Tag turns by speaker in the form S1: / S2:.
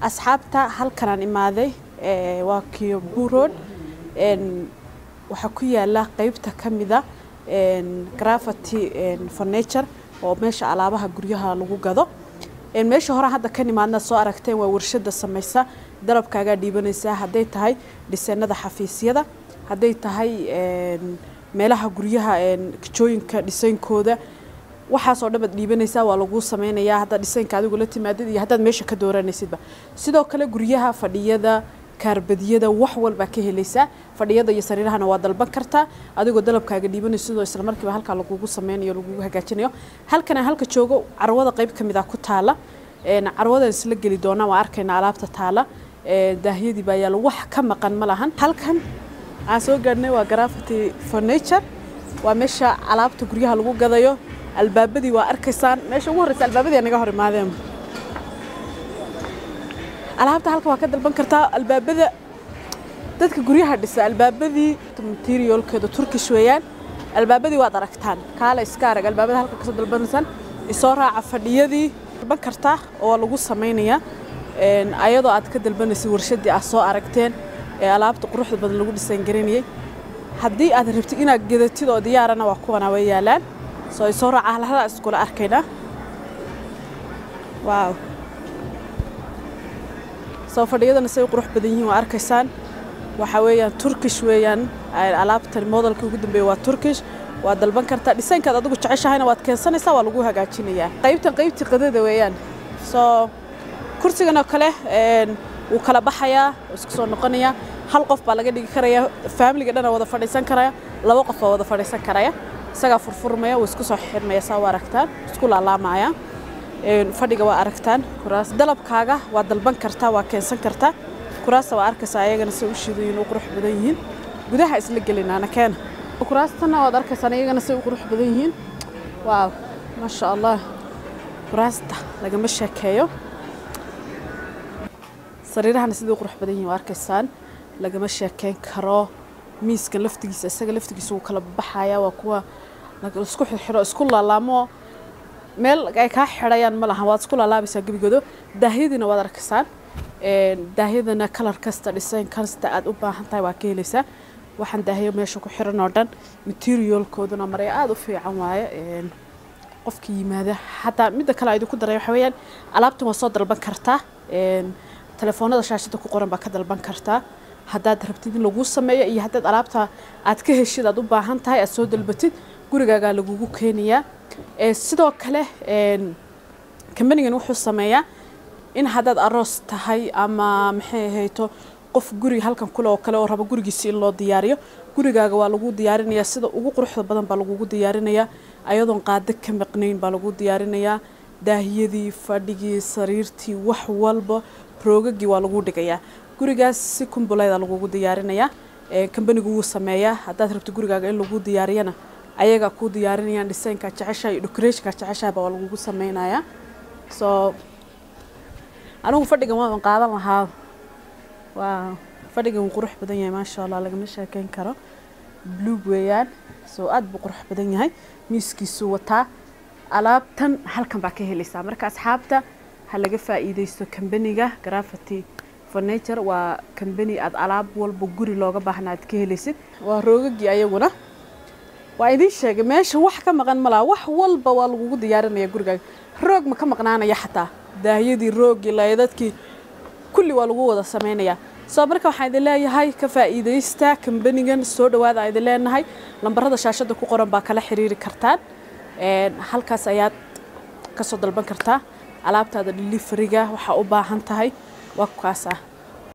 S1: asxaabta halkan aan imaaday waa Kiambu Road waxa ku yaala qaybta kamida graffiti furniture oo meesha alaabaha guryaha lagu gado meesha hore hadda ka nimaadna soo aragteen waa warshada samaysa dalabkaaga dhiibanaysa haday tahay dhisanada xafiisyada haday tahay meelaha guryaha kijooyinka dhisaynkooda waxa soo dhabad dhiibanaysa waa lagu sameeynaya hadda dhisaynka adigu la timaadid iyo hadda meesha ka dooranaysidba sidoo kale guryaha fadhiyada kaarbadiyada wax walba ka helaysa fadhiyada iyo sariirahana waa dalban kartaa adigoo dalabkaaga dhiibanayso isla markiiba halka lagu sameynayo lagu hagaajinayo halka joogo carwada qayb kamid ah ku taala carwada isla gali doona waa arkayna alaabta taala daahiyadii baa yaalo wax ka maqan ma lahan halkan aan soo gaadhnay waa graffiti furniture waa meesha alaabta guryaha lagu gadayo albaabadii waa arkaysaan meesha ugu horeysa albaabadii naga hor imaadeen alaabta halka waa ka dalban kartaa albaabada dadka guryaha dhisa albaabadii materialkeedu Turkish weeyaan albaabadii waad aragtaan kaala iska arag albaabada halka ka soo dalbanaysan isoo raaca fadhiyadii dalban kartaa oo lagu sameeynaya ayadoo aad ka dalbanaysid warshadii aad soo aragteen alaabta quruxda badan lagu dhisan gareeyay haddii aad rabtid inaad gadatid oo diyaarana waa kuwana way yaalaan soo isoo raaca halada isku la arkayna waaw soo fadhiyadana say qurux badan yihiin waa arkaysaan waxa weeyaan Turkish weeyaan alaabta modelka ugu dambeeyay waa Turkish waa dalban kartaa dhisankaad adigu jeceshahayna waad keensanaysaa waa lagu hagaajinayaa qaybtii qadada weeyaan soo kursigana kale uu kala baxayaa isku soo noqonaya hal qof baa laga dhigi karaya family dhan wada fadhiisan karaya laba qof wada fadhiisan karaya isaga furfurmaya oo isku soo xirmaya saa aragtaan isku laalaamaya fadhiga waa aragtaan kuraas dalabkaaga waa dalban kartaa waa keensan kartaa kuraas waa arkaysaa ayagana si u shiidayeen oo qurux badan yihiin gudaha isla gelinaana keen kuraastana waa arkaysaa ayagana si u qurux badan yihiin waaw ma sha Allah kuraasta laga ma sheekeeyo sariirahana sidoo qurux badan yihiin waa arkaysaan laga ma sheekeen karo miiska laftigiisa isaga laftigiisa uu kala baxaya waa kuwa laga isku xiro isku laalaamo meel ay ka xirayaan ma laha waad isku laalaabaysaa gabigoodo daahiyadina waad arkaysaan daahiyadana color kasta design kasta aad u baahan tahay waa ka helaysaa waxaan daahiyo meesha ku xiran oo dhan materialkooduna maray aad u fiican waaye qofka yimaada hatta mid kale ay ku daray waxa weeyaan alaabtan waa soo dalban kartaa telefoonada shaashada ku qoran baa ka dalban kartaa haddaad rabtid in lagu sameeyo iyo haddaad alaabta aad ka heshid aad u baahan tahay aad soo dalbatid gurigaaga lagugu keenayaa sidoo kale company-gan wuxuu sameeyaa in haddaad aroos tahay ama maxay hayto qof guri halkan kula oo kale oo raba gurigiisa in loo diyaariyo gurigaaga waa lagu diyaarinayaa sida ugu quruxda badan baa lagu diyaarinayaa ayadoon qaado ka maqnayn baa lagu diyaarinayaa daahiyadii fadhigii sariirtii wax walba roogagii waa lagu dhigayaa gurigaas si kumbuleeda lagu diyaarinayaa company-gu wuu sameeyaa haddaad rabto gurigaaga in lagu diyaariyana ayaga ku diyaarinayaan dhisaynka jeceshahay decoration-ka jeceshahay baa lagu sameeynayaa soo anigu fadhigan waan qaadan lahaa waa fadhigan qurux badan yahay ma sha Allah laga ma sheekeyn karo blue weeyaan soo aad buu qurux badan yahay miiskiisu wataa alaabtan halkan baa ka helaysaa marka asxaabta ha laga faa'iideysto company-ga graffiti furniture waa company aad alaab walba guri looga baahnaad ka helaysid waa roogagii ayaguna waa idin sheegay meesha wax ka maqan ma laha wax walba waa lagu diyaarinayaa gurigaaga roog ma ka maqnaanaya xataa daahiyadii roogii laydadkii kulli waa lagu wada sameynayaa soo marka waxaan idin leeyahay ka faa'iideysta company-gan soo dhawaada idin leenahay lambarada shaashada ku qoran baa kala xiriiri kartaan halkaas ayaad ka soo dalban kartaa alaabtaada delivery-ga waxa u baahan tahay waa kaas ah